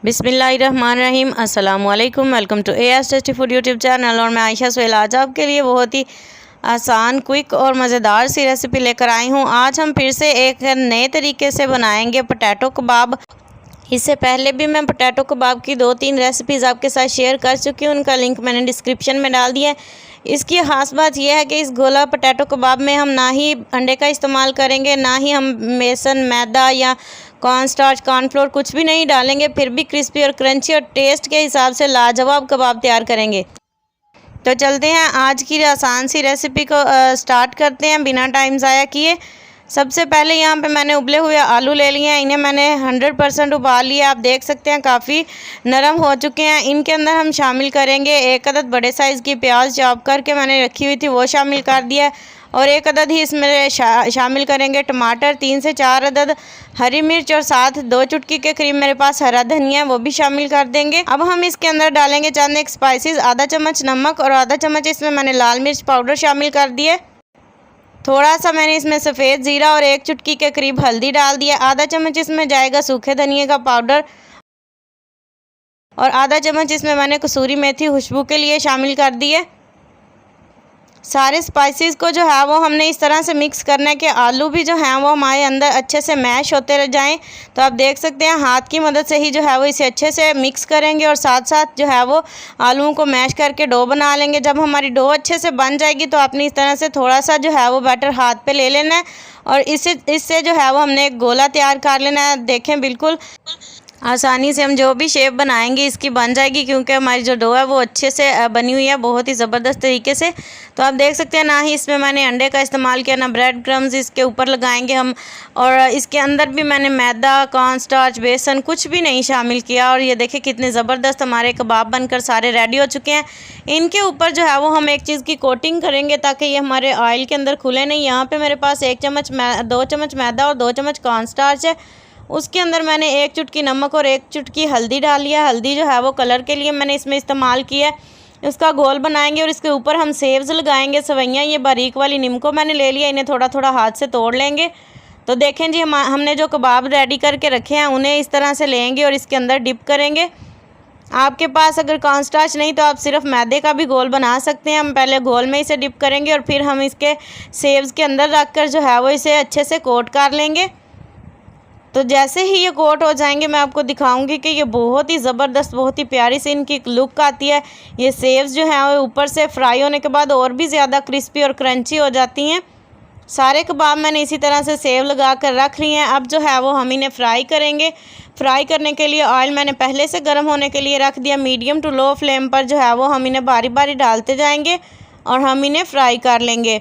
बिस्मिल्लाहिर्रहमानिर्रहीम अस्सलामुअलैकुम। Welcome to AS tasty food YouTube channel. और मैं आयशा सुहेल आज आपके लिए बहुत ही आसान, क्विक और मज़ेदार सी रेसिपी लेकर आई हूँ। आज हम फिर से एक नए तरीके से बनाएंगे पोटैटो कबाब। इससे पहले भी मैं पोटैटो कबाब की 2-3 रेसिपीज़ आपके साथ शेयर कर चुकी हूँ, उनका लिंक मैंने डिस्क्रिप्शन में डाल दिया है। इसकी ख़ास बात यह है कि इस गोला पोटैटो कबाब में हम ना ही अंडे का इस्तेमाल करेंगे, ना ही हम बेसन, मैदा या कॉर्न स्टार्च, कॉर्नफ्लोर कुछ भी नहीं डालेंगे। फिर भी क्रिस्पी और क्रंची और टेस्ट के हिसाब से लाजवाब कबाब तैयार करेंगे। तो चलते हैं आज की आसान सी रेसिपी को स्टार्ट करते हैं बिना टाइम ज़ाया किए। सबसे पहले यहाँ पे मैंने उबले हुए आलू ले लिए हैं। इन्हें मैंने 100% उबाल लिया। आप देख सकते हैं काफ़ी नरम हो चुके हैं। इनके अंदर हम शामिल करेंगे 1 अदद बड़े साइज़ की प्याज चॉप करके मैंने रखी हुई थी, वो शामिल कर दिया है। और 1 अदद ही इसमें शामिल करेंगे टमाटर, 3 से 4 अदद हरी मिर्च और साथ 2 चुटकी के करीब मेरे पास हरा धनिया है, वो भी शामिल कर देंगे। अब हम इसके अंदर डालेंगे चंद एक स्पाइसेस, आधा चम्मच नमक और आधा चम्मच इसमें मैंने लाल मिर्च पाउडर शामिल कर दिए। थोड़ा सा मैंने इसमें सफ़ेद ज़ीरा और 1 चुटकी के करीब हल्दी डाल दिया। आधा चम्मच इसमें जाएगा सूखे धनिए का पाउडर और आधा चम्मच इसमें मैंने कसूरी मेथी खुशबू के लिए शामिल कर दी है। सारे स्पाइसेस को जो है वो हमने इस तरह से मिक्स करना है कि आलू भी जो हैं वो हमारे अंदर अच्छे से मैश होते रह जाएं। तो आप देख सकते हैं हाथ की मदद से ही जो है वो इसे अच्छे से मिक्स करेंगे और साथ साथ जो है वो आलूओं को मैश करके डो बना लेंगे। जब हमारी डो अच्छे से बन जाएगी तो आपने इस तरह से थोड़ा सा जो है वो बैटर हाथ पे ले लेना है और इससे जो है वो हमने एक गोला तैयार कर लेना है। देखें बिल्कुल आसानी से हम जो भी शेप बनाएंगे इसकी बन जाएगी, क्योंकि हमारी जो डो है वो अच्छे से बनी हुई है, बहुत ही ज़बरदस्त तरीके से। तो आप देख सकते हैं ना ही इसमें मैंने अंडे का इस्तेमाल किया, ना ब्रेड क्रम्स इसके ऊपर लगाएंगे हम। और इसके अंदर भी मैंने मैदा, कॉर्न स्टार्च, बेसन कुछ भी नहीं शामिल किया। और ये देखिए कितने ज़बरदस्त हमारे कबाब बनकर सारे रेडी हो चुके हैं। इनके ऊपर जो है वो हम एक चीज़ की कोटिंग करेंगे ताकि ये हमारे ऑयल के अंदर खुले नहीं। यहाँ पर मेरे पास 2 चम्मच मैदा और 2 चम्मच कॉर्न स्टार्च है। उसके अंदर मैंने 1 चुटकी नमक और 1 चुटकी हल्दी डाल लिया। हल्दी जो है वो कलर के लिए मैंने इसमें इस्तेमाल किया है। उसका घोल बनाएंगे और इसके ऊपर हम सेव्स लगाएंगे, सवैयाँ। ये बारीक वाली नीम को मैंने ले लिया, इन्हें थोड़ा थोड़ा हाथ से तोड़ लेंगे। तो देखें जी हमने जो कबाब रेडी करके रखे हैं उन्हें इस तरह से लेंगे और इसके अंदर डिप करेंगे। आपके पास अगर कॉर्न स्टार्च नहीं तो आप सिर्फ मैदे का भी घोल बना सकते हैं। हम पहले घोल में इसे डिप करेंगे और फिर हम इसके सेव्स के अंदर रख कर जो है वो इसे अच्छे से कोट कर लेंगे। तो जैसे ही ये कोट हो जाएंगे मैं आपको दिखाऊंगी कि ये बहुत ही ज़बरदस्त, बहुत ही प्यारी सी इनकी लुक आती है। ये सेव्स जो हैं वो ऊपर से फ्राई होने के बाद और भी ज़्यादा क्रिस्पी और क्रंची हो जाती हैं। सारे कबाब मैंने इसी तरह से सेव लगा कर रख लिए हैं। अब जो है वो हम इन्हें फ्राई करेंगे। फ्राई करने के लिए ऑयल मैंने पहले से गर्म होने के लिए रख दिया। मीडियम टू लो फ्लेम पर जो है वो हम इन्हें बारी बारी डालते जाएंगे और हम इन्हें फ्राई कर लेंगे।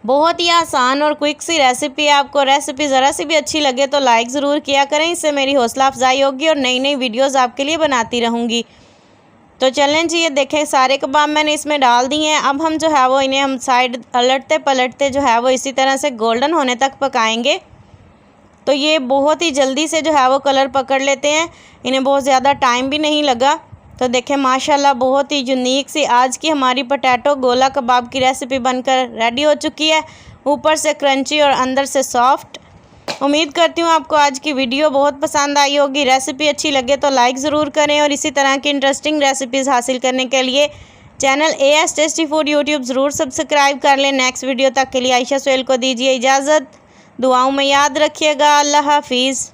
बहुत ही आसान और क्विक सी रेसिपी है। आपको रेसिपी ज़रा सी भी अच्छी लगे तो लाइक ज़रूर किया करें, इससे मेरी हौसला अफजाई होगी और नई नई वीडियोस आपके लिए बनाती रहूँगी। तो चलें जी, ये देखें सारे कबाब मैंने इसमें डाल दिए हैं। अब हम जो है वो इन्हें हम साइड पलटते पलटते जो है वो इसी तरह से गोल्डन होने तक पकाएंगे। तो ये बहुत ही जल्दी से जो है वो कलर पकड़ लेते हैं, इन्हें बहुत ज़्यादा टाइम भी नहीं लगा। तो देखें माशाल्लाह बहुत ही यूनिक सी आज की हमारी पोटैटो गोला कबाब की रेसिपी बनकर रेडी हो चुकी है। ऊपर से क्रंची और अंदर से सॉफ्ट। उम्मीद करती हूँ आपको आज की वीडियो बहुत पसंद आई होगी। रेसिपी अच्छी लगे तो लाइक ज़रूर करें और इसी तरह की इंटरेस्टिंग रेसिपीज़ हासिल करने के लिए channel as tasty food YouTube ज़रूर सब्सक्राइब कर लें। नेक्स्ट वीडियो तक के लिए आयशा सुहेल को दीजिए इजाज़त। दुआओं में याद रखिएगा। अल्लाह हाफिज़।